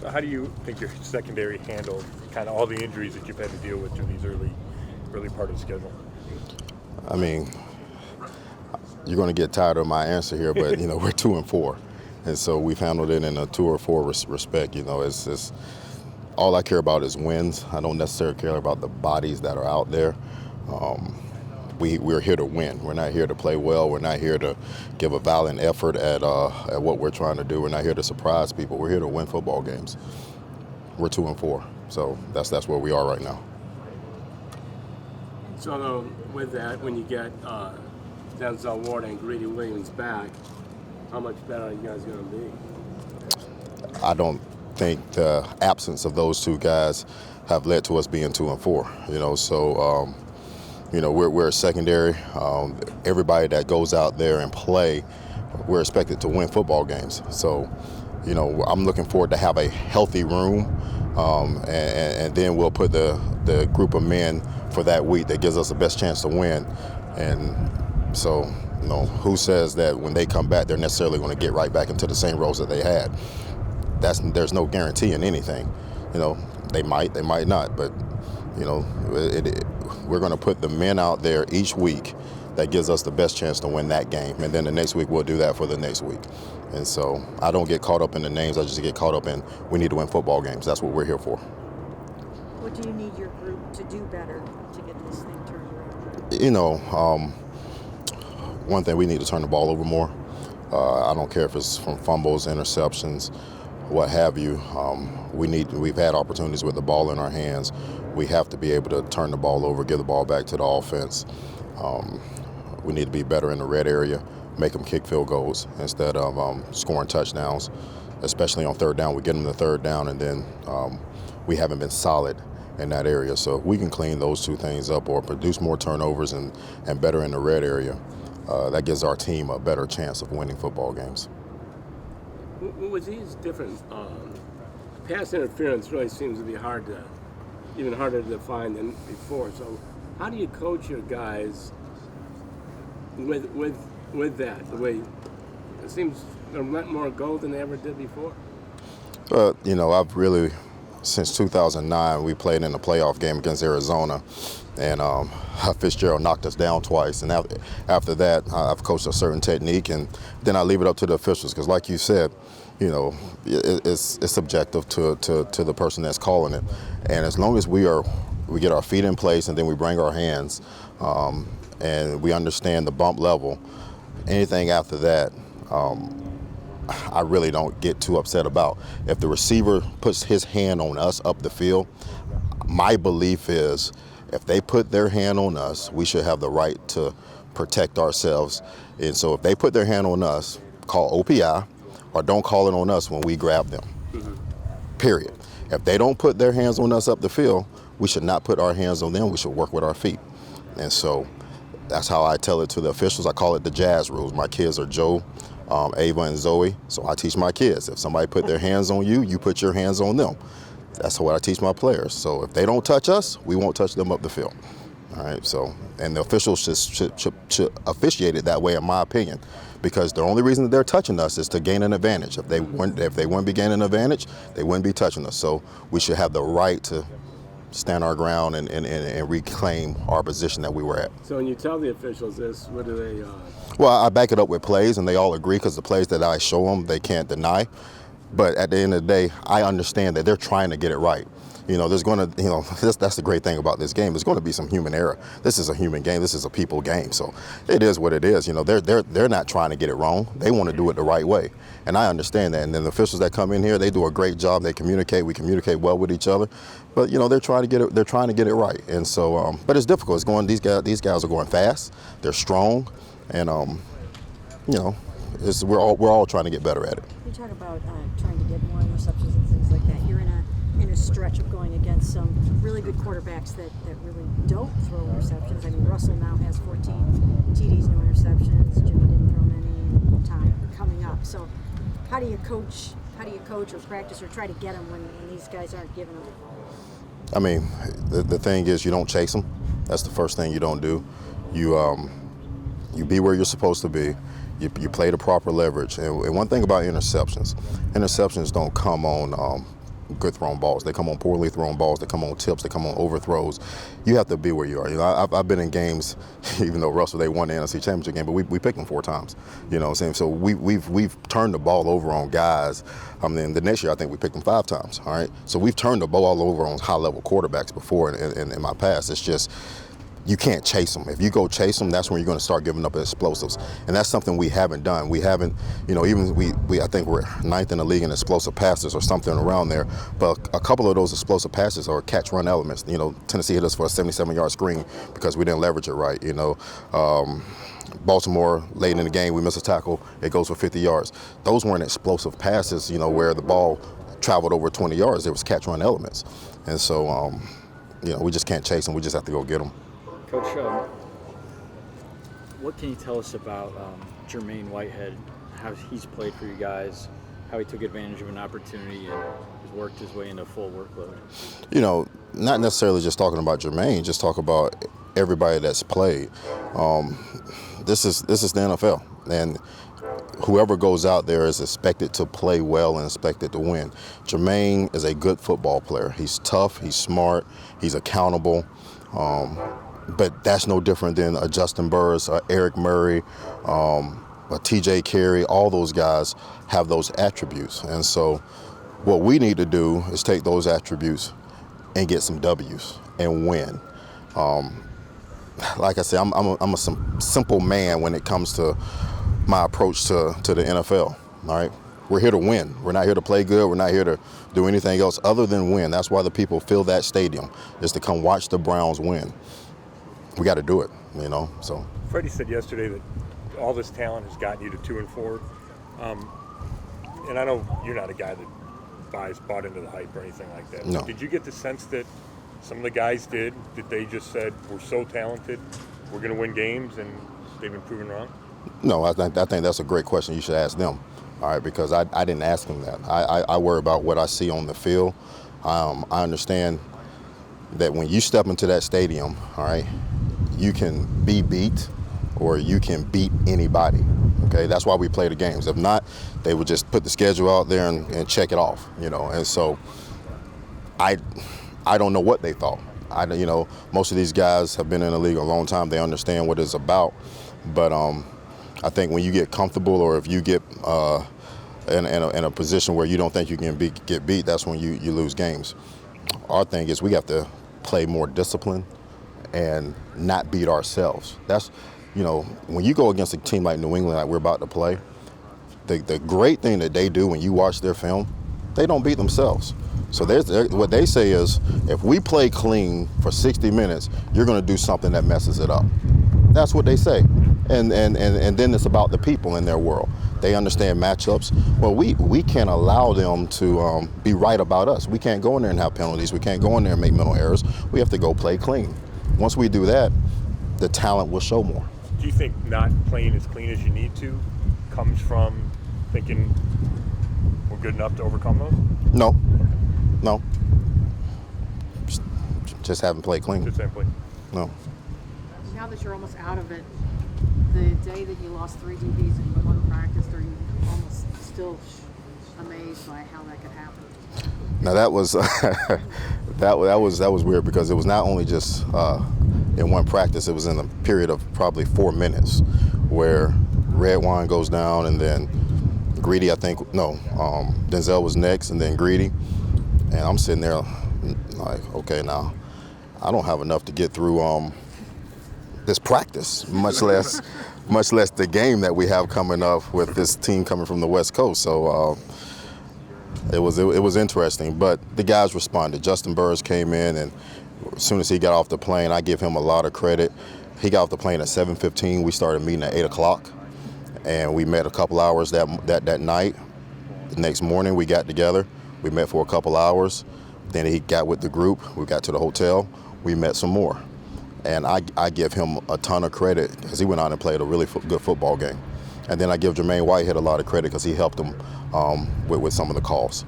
So how do you think your secondary handled kind of all the injuries that you've had to deal with through these early part of the schedule? I mean, you're going to get tired of my answer here, but we're 2-4, and so we've handled it in a 2-4 respect. It's all I care about is wins. I don't necessarily care about the bodies that are out there. We're here to win. We're not here to play well. We're not here to give a valiant effort at what we're trying to do. We're not here to surprise people. We're here to win football games. We're 2-4, so that's where we are right now. So with that, when you get Denzel Ward and Greedy Williams back, how much better are you guys going to be? I don't think the absence of those two guys have led to us being 2-4. So we're a secondary. Everybody that goes out there and play, we're expected to win football games. So, I'm looking forward to have a healthy room, and then we'll put the group of men for that week that gives us the best chance to win. And so, who says that when they come back, they're necessarily going to get right back into the same roles that they had? There's no guarantee in anything. They might not, but we're going to put the men out there each week that gives us the best chance to win that game, and then the next week we'll do that for the next week. And so I don't get caught up in the names. I just get caught up in we need to win football games. That's what we're here for. What do you need your group to do better to get this thing turned around? One thing, we need to turn the ball over more. I don't care if it's from fumbles, interceptions, what have you. We've had opportunities with the ball in our hands. We have to be able to turn the ball over, give the ball back to the offense. We need to be better in the red area, make them kick field goals instead of scoring touchdowns, especially on third down. We get them the third down, and then we haven't been solid in that area. So if we can clean those two things up or produce more turnovers and better in the red area, that gives our team a better chance of winning football games. With these different pass interference really seems to be even harder to define than before. So how do you coach your guys with that? The way it seems they're letting more go than they ever did before. I've really, since 2009, we played in a playoff game against Arizona, and Fitzgerald knocked us down twice. And after that, I've coached a certain technique, and then I leave it up to the officials because, like you said, it's subjective to the person that's calling it. And as long as we get our feet in place and then we bring our hands, and we understand the bump level, anything after that, I really don't get too upset about. If the receiver puts his hand on us up the field, my belief is if they put their hand on us, we should have the right to protect ourselves. And so if they put their hand on us, call OPI, or don't call it on us when we grab them. Mm-hmm. Period. If they don't put their hands on us up the field, we should not put our hands on them. We should work with our feet. And so that's how I tell it to the officials. I call it the jazz rules. My kids are Joe, Ava, and Zoe. So I teach my kids, if somebody put their hands on you, you put your hands on them. That's what I teach my players. So if they don't touch us, we won't touch them up the field. All right. So, and the officials should officiate it that way, in my opinion, because the only reason that they're touching us is to gain an advantage. If they wouldn't be gaining an advantage, they wouldn't be touching us. So we should have the right to stand our ground and reclaim our position that we were at. So when you tell the officials this, what do they? Well, I back it up with plays, and they all agree because the plays that I show them, they can't deny. But at the end of the day, I understand that they're trying to get it right. There's going to, that's the great thing about this game. There's going to be some human error. This is a human game. This is a people game. So it is what it is. They're not trying to get it wrong. They want to do it the right way. And I understand that. And then the officials that come in here, they do a great job. They communicate. We communicate well with each other. But they're trying to get it. They're trying to get it right. And so, but it's difficult. It's going. These guys are going fast. They're strong, and we're all trying to get better at it. You talk about trying to get more interceptions and things like that. You're in a stretch of going against some really good quarterbacks that really don't throw interceptions. I mean, Russell now has 14 TDs, no interceptions. Jimmy didn't throw many. Time coming up. So, how do you coach or practice or try to get them when these guys aren't giving them? I mean, the thing is, you don't chase them. That's the first thing you don't do. You be where you're supposed to be. You play the proper leverage. And one thing about interceptions don't come on good thrown balls. They come on poorly thrown balls. They come on tips. They come on overthrows. You have to be where you are. You know, I've been in games, even though Russell, they won the NFC Championship game, but we picked them 4 times. You know what I'm saying? So we've turned the ball over on guys. I mean, the next year I think we picked them 5 times. All right. So we've turned the ball over on high level quarterbacks before in my past. It's just, you can't chase them. If you go chase them, that's when you're going to start giving up explosives. And that's something we haven't done. We haven't, you know, even we I think we're 9th in the league in explosive passes or something around there. But a couple of those explosive passes are catch-run elements. You know, Tennessee hit us for a 77-yard screen because we didn't leverage it right, you know. Baltimore, late in the game, we miss a tackle. It goes for 50 yards. Those weren't explosive passes, you know, where the ball traveled over 20 yards. There was catch-run elements. And so, you know, we just can't chase them. We just have to go get them. Coach, what can you tell us about Jermaine Whitehead, how he's played for you guys, how he took advantage of an opportunity and has worked his way into full workload? You know, not necessarily just talking about Jermaine, just talk about everybody that's played. This is the NFL, and whoever goes out there is expected to play well and expected to win. Jermaine is a good football player. He's tough, he's smart, he's accountable. But that's no different than a Justin Burris, a Eric Murray, a T.J. Carey. All those guys have those attributes. And so what we need to do is take those attributes and get some W's and win. Like I said, I'm a simple man when it comes to my approach to the NFL. All right, we're here to win. We're not here to play good. We're not here to do anything else other than win. That's why the people fill that stadium, is to come watch the Browns win. We got to do it, you know. So Freddie said yesterday that all this talent has gotten you to 2-4, and I know you're not a guy that bought into the hype or anything like that. No. Did you get the sense that some of the guys did? That they just said, we're so talented, we're going to win games, and they've been proven wrong? No, I think that's a great question. You should ask them, all right, because I didn't ask them that. I worry about what I see on the field. I understand that when you step into that stadium, all right, you can be beat or you can beat anybody. Okay, that's why we play the games. If not, they would just put the schedule out there and check it off, you know. And so I don't know what they thought. You know, most of these guys have been in the league a long time. They understand what it's about. But I think when you get comfortable, or if you get in a position where you don't think you can get beat, that's when you lose games. Our thing is we have to play more discipline and not beat ourselves. That's, you know, when you go against a team like New England, like we're about to play, the great thing that they do when you watch their film, they don't beat themselves. So what they say is, if we play clean for 60 minutes, you're going to do something that messes it up. That's what they say. And then it's about the people in their world. They understand matchups. Well, we can't allow them to be right about us. We can't go in there and have penalties. We can't go in there and make mental errors. We have to go play clean. Once we do that, the talent will show more. Do you think not playing as clean as you need to comes from thinking we're good enough to overcome those? No. Just haven't played clean. Just haven't played. No. Now that you're almost out of it, the day that you lost 3 DBs in one practice, are you almost still amazed by how that could happen? Now that was that was weird, because it was not only just in one practice. It was in a period of probably 4 minutes where Redwine goes down, and then Greedy, Denzel was next, and then Greedy, and I'm sitting there like, okay, now I don't have enough to get through this practice, much less the game that we have coming up with this team coming from the West Coast. So it was interesting, but the guys responded. Justin Burris came in, and as soon as he got off the plane, I give him a lot of credit. He got off the plane at 7:15. We started meeting at 8 o'clock, and we met a couple hours that night. The next morning, we got together. We met for a couple hours. Then he got with the group. We got to the hotel. We met some more. And I give him a ton of credit because he went out and played a really good football game. And then I give Jermaine Whitehead a lot of credit because he helped him with some of the calls.